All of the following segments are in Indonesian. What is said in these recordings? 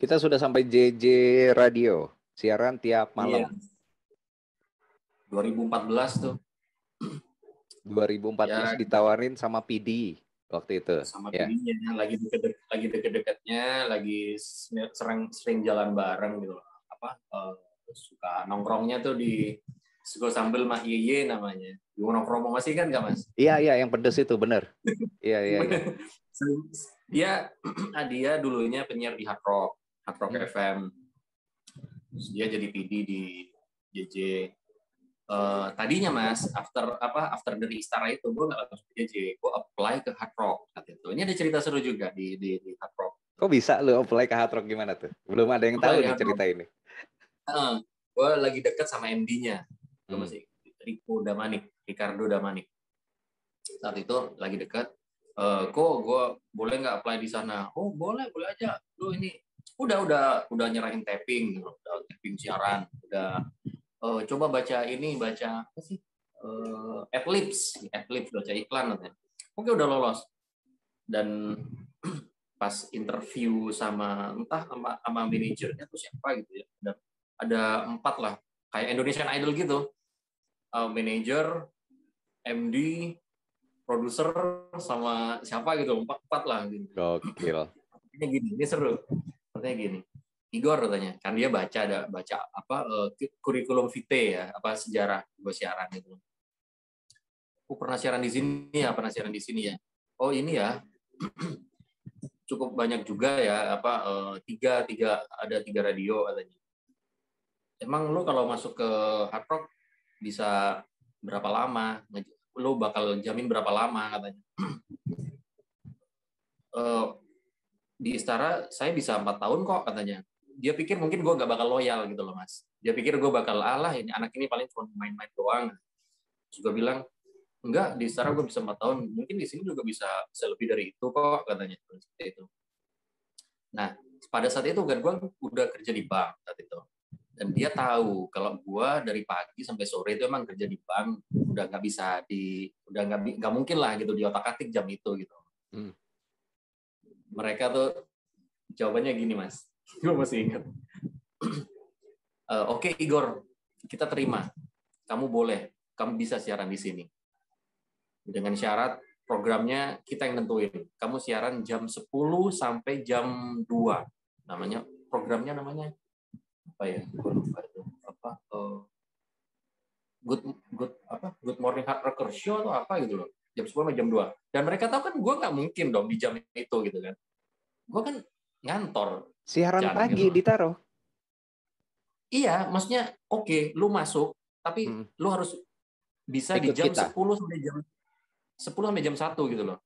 Kita sudah sampai JJ Radio, siaran tiap Iya, malam. 2014 tuh. 2014 Ya, ditawarin sama PD waktu itu. sama Ya. pilihnya lagi deket-deketnya, lagi sering jalan bareng gitu loh. Suka nongkrongnya tuh di Sego Sambel Mah Yeye namanya. Di nongkrong masih kan nggak Mas? Iya, iya, yang pedes itu bener. Iya, iya, iya. Dia dia dulunya penyiar di Hard Rock FM. Terus dia jadi PD di JJ. Tadinya Mas, after dari Istara itu gue nggak langsung ke JJ, gue apply ke Hard Rock. Itu ini ada cerita seru juga di Hard Rock. Kok bisa lu apply ke Hard Rock gimana tuh? Belum ada yang tahu Apply di nih Hard Rock. cerita ini. Gue lagi deket sama MD-nya, gue Hmm. masih Ricardo Damanik. Saat itu lagi deket, kok gue boleh nggak apply di sana? Oh boleh aja. Lu ini udah nyerahin taping, udah taping siaran, udah coba baca apa sih? Adlibs baca iklan katanya. Oke udah lolos. Dan pas interview sama manajernya tuh siapa gitu ya. Ada 4 lah, kayak Indonesian Idol gitu. Manajer, MD, produser sama siapa gitu, 4 lah gitu. Gokil. Ini seru. Katanya gini. Igor katanya, kan dia baca kurikulum vitae ya, apa sejarah gue siaran gitu. Aku pernah siaran di sini ya. Oh ini ya, cukup banyak juga ya, ada 3 radio katanya. Emang lu kalau masuk ke Hard Rock bisa berapa lama? Lu bakal jamin berapa lama katanya? Di Istara saya bisa 4 tahun kok katanya. Dia pikir mungkin gue gak bakal loyal gitu loh Mas. Dia pikir gue bakal ini anak ini paling cuma main-main doang. Terus gue bilang enggak, di Istara gue bisa 4 tahun, mungkin di sini juga bisa lebih dari itu kok katanya. Seperti itu. Nah pada saat itu kan gue udah kerja di bank saat itu, dan dia tahu kalau gue dari pagi sampai sore itu emang kerja di bank, udah nggak mungkin lah gitu di otak atik jam itu gitu. Mereka tuh jawabannya gini Mas, gue masih ingat. Oke, Igor, kita terima, kamu bisa siaran di sini dengan syarat programnya kita yang nentuin. Kamu siaran jam 10 sampai jam 2. Programnya namanya apa ya? Gue lupa itu. Good Morning Hard Rocker Show atau apa gitu loh. Jam 10 sampai jam 2. Dan mereka tahu kan gue nggak mungkin dong di jam itu gitu kan. Gue kan ngantor. Siaran pagi gitu ditaruh. Iya, maksudnya oke, lu masuk, tapi lu harus bisa ikut di jam kita. 10 sampai jam 1 gitu loh.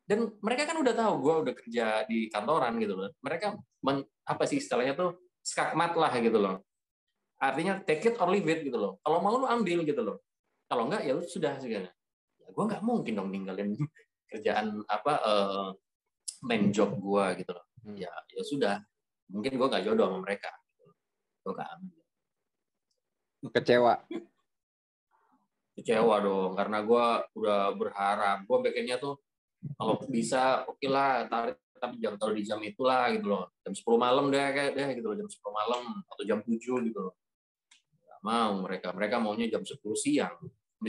Dan mereka kan udah tahu gue udah kerja di kantoran gitu loh. Mereka apa sih istilahnya tuh skakmat lah gitu loh. Artinya take it or leave it gitu loh. Kalau mau lu ambil gitu loh. Kalau enggak ya sudah segala. Ya gue nggak mungkin dong ninggalin kerjaan main job gue gitu loh. Ya sudah. Mungkin gue nggak jodoh sama mereka. Gue nggak ambil. Kecewa dong, karena gue udah berharap. Gue pengennya tuh kalau bisa oke lah, tapi jangan terlalu di jam itulah gitu loh. Jam 10 malam deh gitu loh, jam 10 malam atau jam 7 gitu loh. Gak mau mereka maunya jam 10 siang.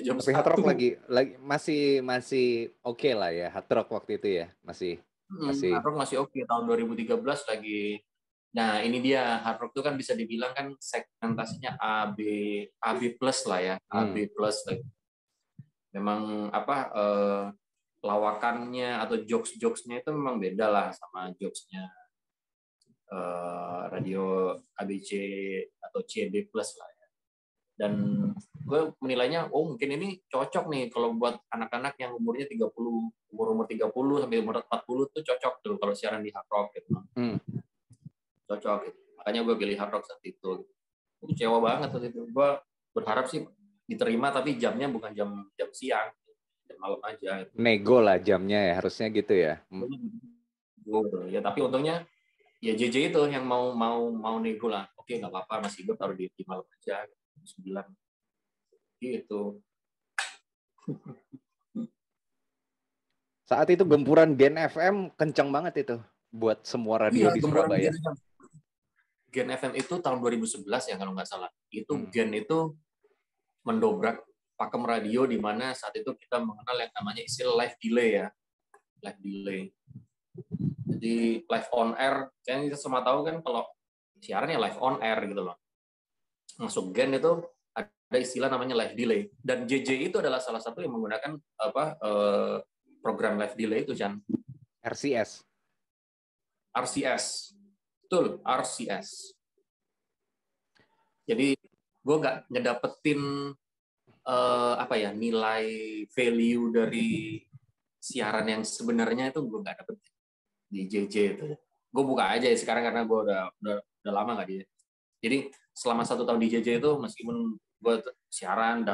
Jam Tapi Hard Rock lagi masih oke lah ya, Hard Rock waktu itu ya, masih Hard Rock masih oke. Tahun 2013 lagi. Nah ini dia, Hard Rock itu kan bisa dibilang kan segmentasinya AB plus lah ya, AB plus. Memang lawakannya atau jokes-jokesnya itu memang beda lah sama jokesnya radio ABC atau CB plus lah ya. Dan gue menilainya mungkin ini cocok nih kalau buat anak-anak yang umurnya 30, umur 30 sampai umur 40 tuh cocok tuh kalau siaran di Hard Rock gitu. Cocok gitu. Makanya gue pilih Hard Rock saat itu. Itu kecewa banget waktu itu. Gue berharap sih diterima tapi jamnya bukan jam siang, jam malam aja. Nego lah jamnya ya, harusnya gitu ya. Ya tapi untungnya ya JJ itu yang mau nego lah. Oke nggak apa-apa, masih gue taruh di malam aja 9 gitu. Saat itu gempuran Gen FM kencang banget itu buat semua radio di Surabaya. Gen FM itu tahun 2011 ya kalau nggak salah. Itu Hmm. Gen itu mendobrak pakem radio di mana saat itu kita mengenal yang namanya istilah live delay ya. Live delay. Jadi live on air, kan kita semua tahu kan kalau siaran ya live on air gitu loh. Masuk Gen itu ada istilah namanya live delay. Dan JJ itu adalah salah satu yang menggunakan program live delay itu, Chan. RCS. RCS. Betul, RCS. Jadi gue nggak ngedapetin nilai value dari siaran yang sebenarnya itu gue nggak dapet di JJ itu. Gue buka aja ya sekarang karena gue udah lama nggak dia. Jadi selama 1 tahun di JJ itu meskipun gue siaran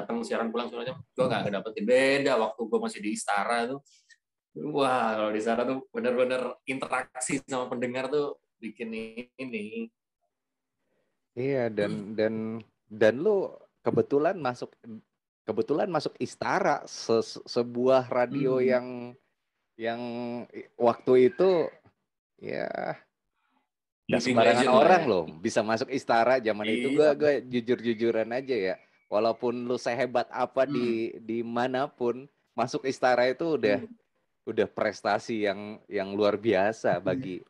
pulang semuanya, gue nggak dapetin. Beda waktu gue masih di Istara tuh. Wah, kalau di sana tuh bener-bener interaksi sama pendengar tuh bikin ini. Iya, dan lu kebetulan masuk Istara, sebuah radio yang waktu itu ya nggak Living sembarangan legend lah orang ya. loh bisa masuk Istara zaman itu. Iya. Gue jujur-jujuran aja ya, walaupun lu sehebat apa di manapun, masuk Istara itu udah prestasi yang luar biasa bagi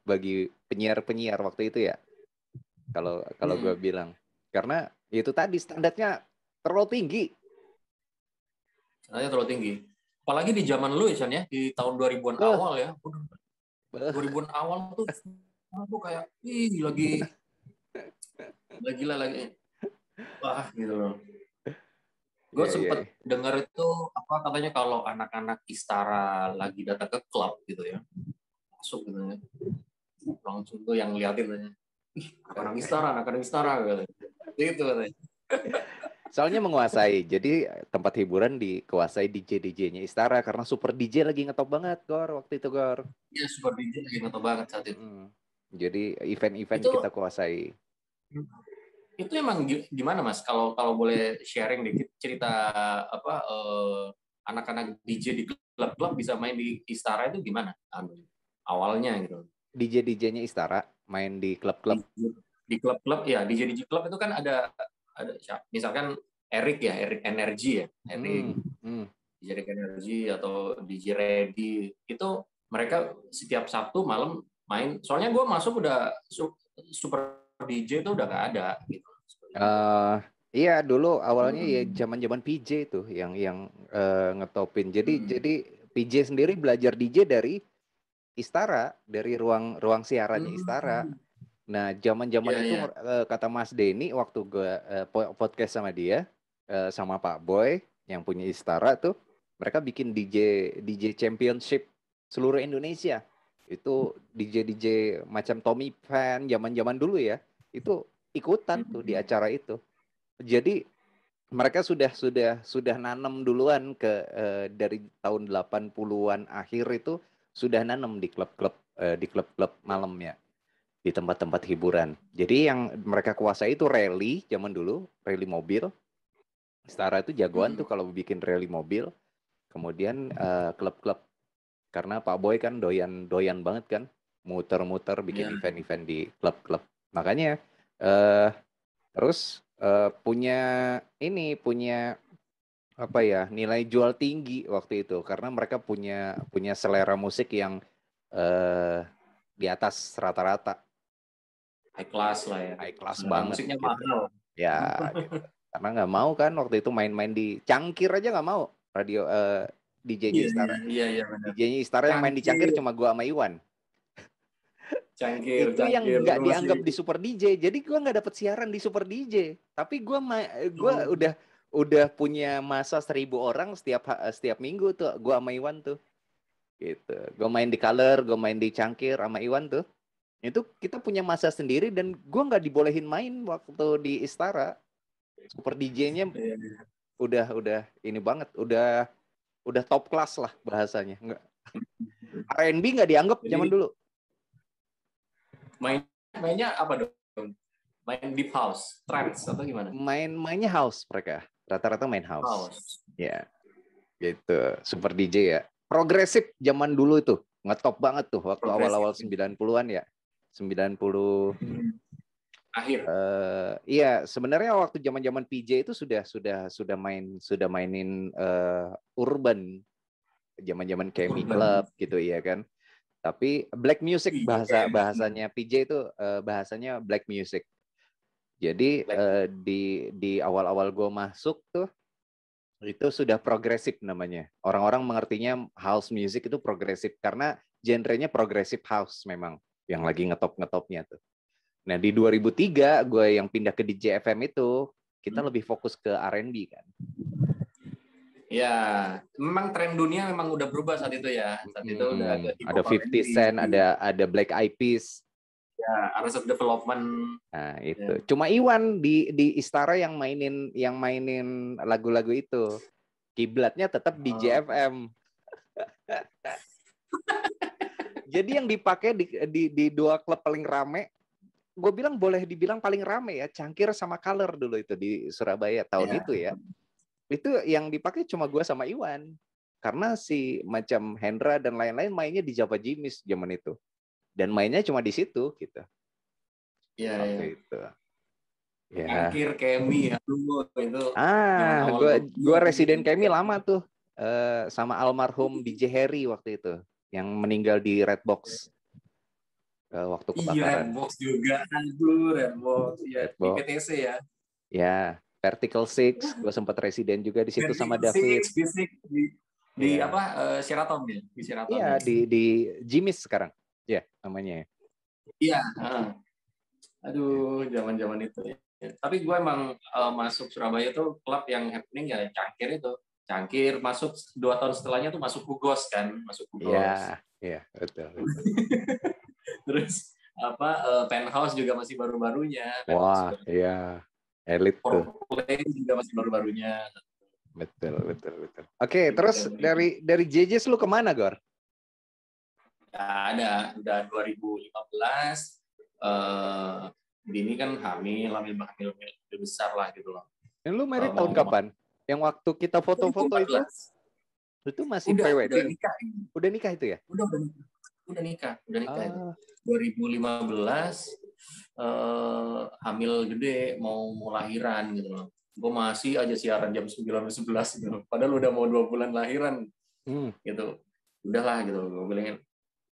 penyiar waktu itu ya. Kalau gue bilang, karena itu tadi standarnya terlalu tinggi. Standarnya terlalu tinggi. Apalagi di zaman lu ya, Chan ya, di tahun 2000-an awal ya. 2000-an awal tuh kayak lagi wah gitu loh. Gue sempet dengar itu katanya kalau anak-anak Istara lagi datang ke klub gitu ya, masuk gitu ya, langsung tuh yang liatin aja, anak-anak Istara gitu. Itu katanya. Soalnya menguasai, jadi tempat hiburan dikuasai DJ-DJ-nya Istara karena Super DJ lagi ngetop banget, Gor, waktu itu, Gor. Iya, Super DJ lagi ngetop banget saat itu. Jadi event-event itu, kita kuasai. Itu emang gimana, Mas? Kalau boleh sharing dikit cerita anak-anak DJ di klub-klub bisa main di Istara itu gimana? Awalnya gitu. DJ-DJ-nya Istara main di klub-klub. Di klub-klub ya, DJ klub itu kan ada misalkan Erik Energy ya, Erik DJ Energy atau DJ Ready, itu mereka setiap Sabtu malam main. Soalnya gue masuk udah Super DJ itu udah nggak ada gitu. Iya, dulu awalnya ya zaman-zaman PJ itu yang ngetopin. Jadi PJ sendiri belajar DJ dari Istara, dari ruang siarannya Istara. Nah, zaman-zaman itu kata Mas Denny waktu gue podcast sama dia, sama Pak Boy yang punya Istara tuh, mereka bikin DJ Championship seluruh Indonesia. Itu DJ macam Tommy Fan zaman-zaman dulu ya. Itu ikutan tuh di acara itu. Jadi mereka sudah nanam duluan dari tahun 80-an akhir itu sudah nanam di klub-klub malamnya, di tempat-tempat hiburan. Jadi yang mereka kuasai itu rally zaman dulu, rally mobil. Istara itu jagoan tuh kalau bikin rally mobil. Kemudian klub-klub, karena Pak Boy kan doyan banget kan muter-muter bikin event-event di klub-klub. Makanya terus punya nilai jual tinggi waktu itu karena mereka punya selera musik yang di atas rata-rata. High class lah ya. High class banget. Musiknya gitu. mahal. Ya, gitu. Karena nggak mau kan waktu itu main-main di Cangkir aja nggak mau. Radio DJ-nya Istara. Iya, DJ-nya Istara yang main di Cangkir cuma gua sama Iwan. Cangkir, itu yang nggak dianggap di Super DJ. Jadi gua nggak dapet siaran di Super DJ. Tapi gua udah punya masa 1.000 orang setiap minggu tuh. Gua sama Iwan tuh. Gitu. Gua main di Color, gua main di Cangkir sama Iwan tuh. Itu kita punya masa sendiri dan gue nggak dibolehin main waktu di Istara. Super DJ-nya udah ini banget, udah top class lah bahasanya. R&B nggak dianggap zaman dulu. Mainnya apa dong? Main deep house, trance atau gimana? Mainnya house mereka, rata-rata main house. Ya, gitu. Super DJ ya. Progresif zaman dulu itu ngetop banget tuh waktu awal-awal 90-an ya. 90 Akhir. Iya, sebenarnya waktu zaman-zaman PJ itu sudah mainin urban, zaman-zaman Kemi Club gitu ya kan. Tapi black music bahasanya PJ itu bahasanya black music. Jadi di awal-awal gue masuk tuh itu sudah progresif namanya. Orang-orang mengertinya house music itu progresif karena genrenya progresif house memang yang lagi ngetop-ngetopnya tuh. Nah di 2003 gue yang pindah ke DJ FM itu kita lebih fokus ke R&B kan. Ya, memang tren dunia memang udah berubah saat itu ya. Saat itu udah ada 50 Cent, ada Black Eyed Peas. Ya, Arrested Development. Nah, itu. Ya. Cuma Iwan di Istara yang mainin lagu-lagu itu. Kiblatnya tetap DJ FM. Jadi yang dipakai di dua klub paling rame, gue bilang boleh dibilang paling rame ya, Cangkir sama Color dulu itu di Surabaya tahun itu ya. Itu yang dipakai cuma gue sama Iwan. Karena si macam Hendra dan lain-lain mainnya di Java Jimis zaman itu. Dan mainnya cuma di situ gitu. Iya, itu. Ya. Cangkir, Kemi ya dulu itu. Gue residen Kemi lama tuh. Sama almarhum DJ Harry waktu itu. Yang meninggal di Redbox. Waktu kebakaran. Redbox juga. Aduh, Redbox. Ya, di PTC ya. Ya. Vertical Six, gue sempat residen juga di situ sama David. Di Sheraton ya, di Sheraton. Iya, di Jimis sekarang, ya namanya. Iya. Aduh, zaman-zaman itu ya. Tapi gue emang masuk Surabaya itu klub yang happening ya Cangkir itu. Cangkir masuk 2 tahun setelahnya tuh masuk Hugos kan, masuk Hugos. Iya, betul. Terus Penthouse juga masih baru-barunya. Wah, iya. Elit tuh. Play juga masih baru-barunya. Betul. Oke, terus dari JJS lu kemana, Gor? Ada, udah 2015. Bini kan hamil besar lah gitu loh. Yang lu married tahun kapan? Yang waktu kita foto-foto itu masih pre-wedding? Udah nikah itu ya? Udah nikah itu. 2015 hamil gede mau lahiran gitu loh. Gue masih aja siaran jam 9-11 gitu. Padahal udah mau 2 bulan lahiran gitu. Udahlah gitu. Gue bilangin,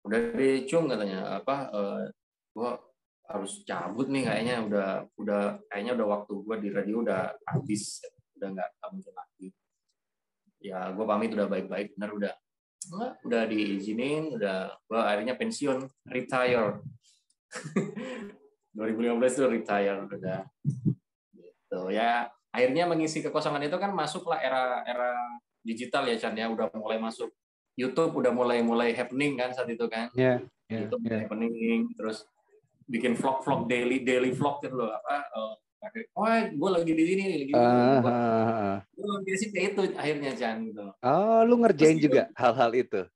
udah deh Cung katanya gue harus cabut nih kayaknya kayaknya udah waktu gue di radio udah habis, udah nggak mungkin lagi. Ya gue pamit udah baik-baik, benar udah diizinin, gue akhirnya pensiun, retire. 2015 itu retire udah. Gitu ya. Akhirnya mengisi kekosongan itu kan masuklah era digital ya Chan ya, udah mulai masuk YouTube, udah mulai happening kan saat itu kan. YouTube happening, terus bikin vlog daily vlog gitu loh, gue lagi di sini nih, gue lagi kayak itu akhirnya Chan gitu. Lu ngerjain juga hal-hal itu?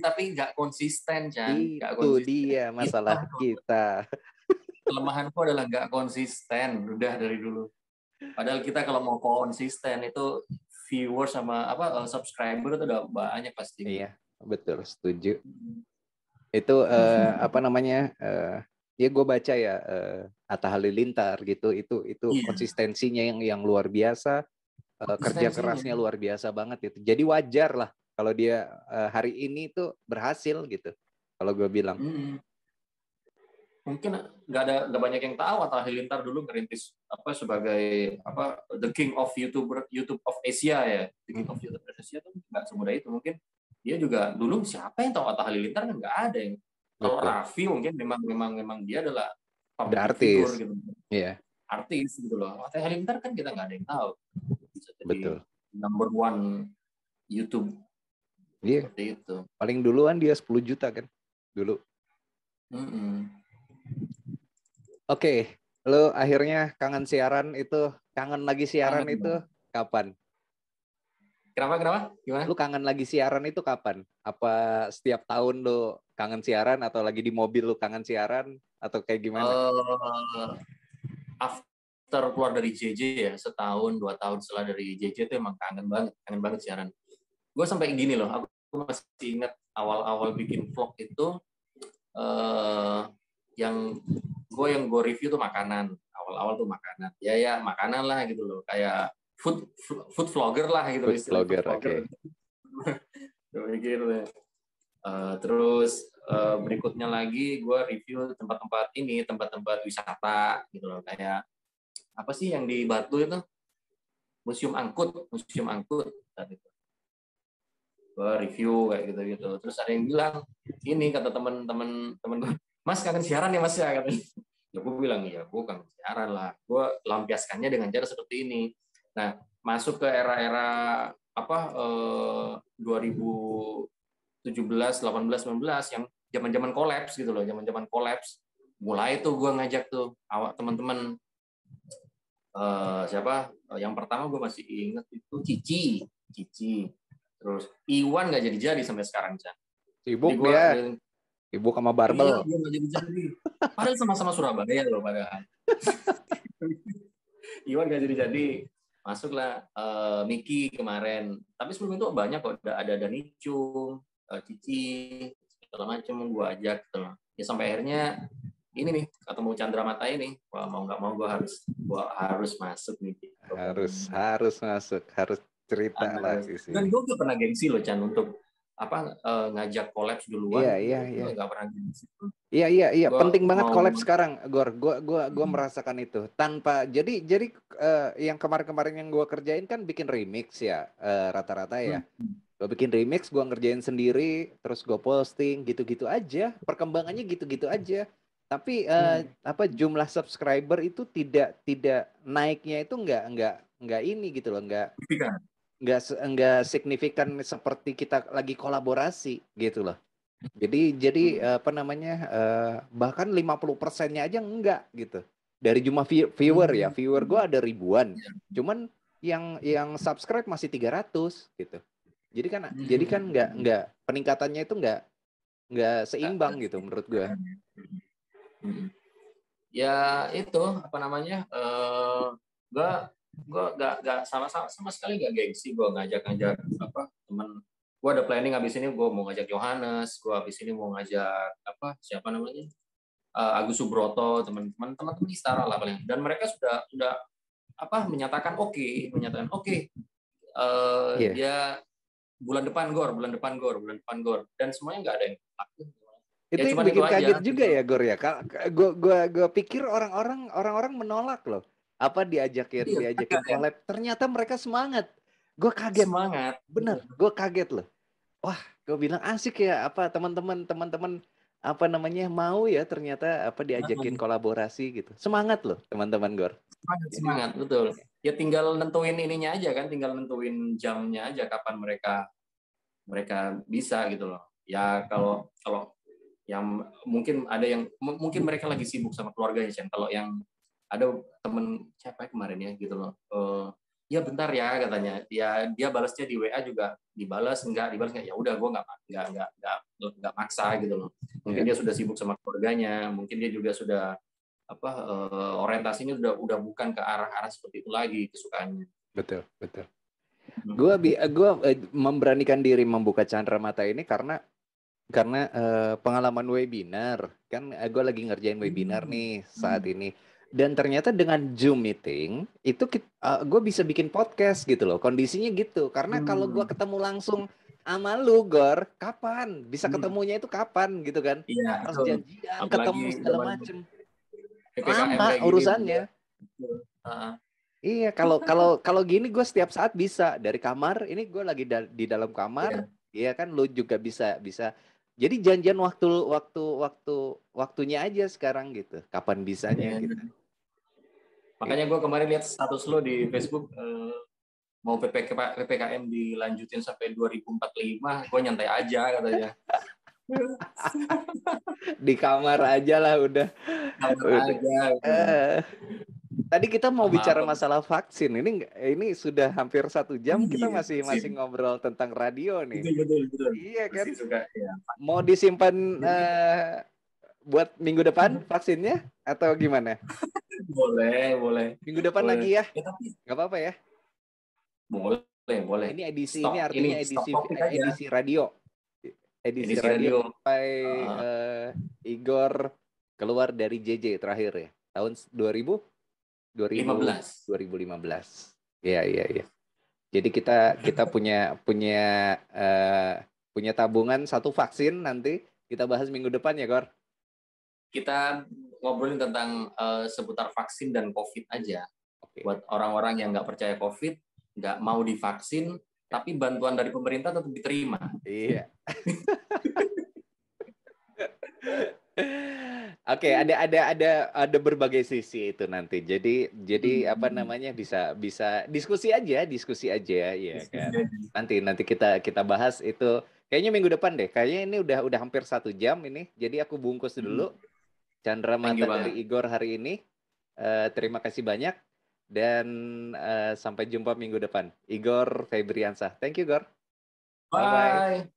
Tapi nggak konsisten Chan. Itu dia masalah kita. Kelemahanku adalah nggak konsisten, udah dari dulu. Padahal kita kalau mau konsisten itu viewers sama subscriber itu udah banyak pasti. Iya, betul, setuju. Itu ya gue baca ya Atta Halilintar gitu, itu konsistensinya yang luar biasa, kerja kerasnya luar biasa banget itu. Jadi wajar lah kalau dia hari ini tuh berhasil gitu. Kalau gue bilang. Mungkin nggak banyak yang tahu Atta Halilintar dulu ngerintis sebagai the king of YouTube of Asia ya. The king of YouTube Asia tuh nggak semudah itu. Mungkin dia juga dulu siapa yang tahu Atta Halilintar kan nggak ada yang. Kalau Raffi mungkin memang dia adalah artis gitu. Iya. Artis gitu loh. Atta Halilintar kan kita nggak ada yang tahu. Bisa jadi betul. Number 1 YouTube. Iya. Seperti itu. Paling duluan dia 10 juta kan dulu. Oke, lo akhirnya kangen lagi siaran itu kapan? Kenapa? Gimana? Lu kangen lagi siaran itu kapan? Apa setiap tahun lo kangen siaran atau lagi di mobil lu kangen siaran atau kayak gimana? After keluar dari JJ ya, 1-2 tahun setelah dari JJ itu emang kangen banget siaran. Gue sampai gini loh, aku masih ingat awal-awal bikin vlog itu yang gue review tuh makanan. Awal-awal tuh makanan. Ya makanan lah gitu loh. Kayak food vlogger lah gitu Food istilahnya, vlogger, food vlogger. Okay. Gitu. Terus berikutnya lagi gue review tempat-tempat wisata gitu loh, kayak apa sih yang di Batu itu, museum angkut gitu. Gue review kayak gitu. Terus ada yang bilang ini, kata temen gue, Mas kangen siaran ya Mas ya, katanya. Ya gue bilang iya, gue kangen siaran lah, gue lampiaskannya dengan cara seperti ini. Nah, masuk ke era-era 2017, 18, 19 yang zaman-zaman kolaps gitu loh, zaman-zaman kolaps. Mulai tuh gue ngajak tuh awak teman-teman, siapa? Yang pertama gue masih inget itu Cici. Terus Iwan nggak jadi sampai sekarang, Chan. Sibuk dia. Sibuk sama barbel. Iya, dia nggak jadi. Padahal sama-sama Surabaya loh padahal. Iwan nggak jadi. Masuklah Miki kemarin. Tapi sebelum itu banyak kok, ada Danicung, Cici, segala macam gue ajak gitu loh. Ya sampai akhirnya ini nih, ketemu Chandra Mata ini. Wah, mau nggak mau gue harus masuk nih. Harus masuk, harus cerita lah isi. Dan gue pernah gengsi loh, Chan, untuk ngajak kolaps duluan. Iya. Nggak pernah gengsi. Iya. Penting banget collab sekarang, Gor. Gua merasakan itu. Tanpa jadi yang kemarin yang gua kerjain kan bikin remix ya, rata-rata ya. Gua bikin remix, gua ngerjain sendiri, terus gua posting gitu-gitu aja. Perkembangannya gitu-gitu aja. Tapi jumlah subscriber itu tidak naiknya itu enggak ini gitu loh, enggak signifikan seperti kita lagi kolaborasi gitu loh. Jadi bahkan 50%-nya aja enggak gitu. Dari jumlah viewer ya. Viewer gue ada ribuan. Cuman yang subscribe masih 300 gitu. Jadi kan enggak peningkatannya itu enggak seimbang gitu menurut gue. Ya itu gue gak sama sekali gak gengsi gue ngajak teman. Gue ada planning abis ini gue mau ngajak Yohanes, gue abis ini mau ngajak siapa namanya, Agus Subroto, teman-teman Istara lah paling. Dan mereka sudah menyatakan oke. Dia bulan depan gor. Dan semuanya nggak ada yang takut. Itu yang bikin kaget juga ya, Gor ya. Gue pikir orang-orang menolak loh. Diajakin collab. Ternyata mereka semangat. Gue kaget. Semangat. Bener, gue kaget loh. Wah, gue bilang asik ya, teman-teman mau ya ternyata diajakin kolaborasi gitu. Semangat loh teman-teman Gor. Semangat, betul. Ya tinggal nentuin ininya aja kan, tinggal nentuin jamnya aja kapan mereka bisa gitu loh. Ya kalau yang mungkin mereka lagi sibuk sama keluarganya, Chen. Kalau yang ada temen siapa kemarin ya gitu loh. Ya bentar ya katanya. Ya dia balasnya di WA juga dibalas enggak. Ya udah, gue nggak maksa gitu loh. Mungkin dia sudah sibuk sama keluarganya. Mungkin dia juga sudah orientasinya udah bukan ke arah seperti itu lagi kesukaannya. Betul. Gue memberanikan diri membuka Chandra Mata ini karena pengalaman webinar kan. Gue lagi ngerjain webinar nih saat ini. Dan ternyata dengan Zoom meeting itu gue bisa bikin podcast gitu loh. Kondisinya gitu. Karena kalau gue ketemu langsung sama lu, Gor, kapan? Bisa ketemunya itu kapan gitu kan? Iya, Harus janjian, ketemu segala macem. Lama urusannya. Iya, kalau gini gue setiap saat bisa dari kamar. Ini gue lagi di dalam kamar. Iya kan, lu juga bisa. Jadi janjian waktunya aja sekarang gitu. Kapan bisanya gitu. Makanya gue kemarin lihat status lo di Facebook, mau PPKM dilanjutin sampai 2045, gue nyantai aja katanya. Di kamar aja lah udah. Tadi kita mau bicara masalah vaksin. Ini sudah hampir 1 jam kita masih ngobrol tentang radio nih. Betul. Iya kan? Mau disimpan buat minggu depan vaksinnya atau gimana? Boleh. Minggu depan lagi ya? Nggak apa-apa ya? Boleh. Ini artinya edisi radio. Edisi radio sampai Igor keluar dari JJ terakhir ya. Tahun 2000 15. 2015. Iya, iya, iya. Jadi kita punya tabungan satu vaksin, nanti kita bahas minggu depan ya, Gor. Kita ngobrolin tentang seputar vaksin dan COVID aja. Oke. Buat orang-orang yang nggak percaya COVID, nggak mau divaksin, tapi bantuan dari pemerintah tetap diterima. Iya. Oke, ada berbagai sisi itu nanti. Jadi apa namanya, bisa diskusi aja ya kan. Nanti kita bahas itu kayaknya minggu depan deh. Kayaknya ini udah hampir 1 jam ini. Jadi aku bungkus dulu. Chandra Thank you Mata banget. dari Igor hari ini. Terima kasih banyak dan sampai jumpa minggu depan. Igor Febriansah. Thank you, Gor. Bye bye. Bye.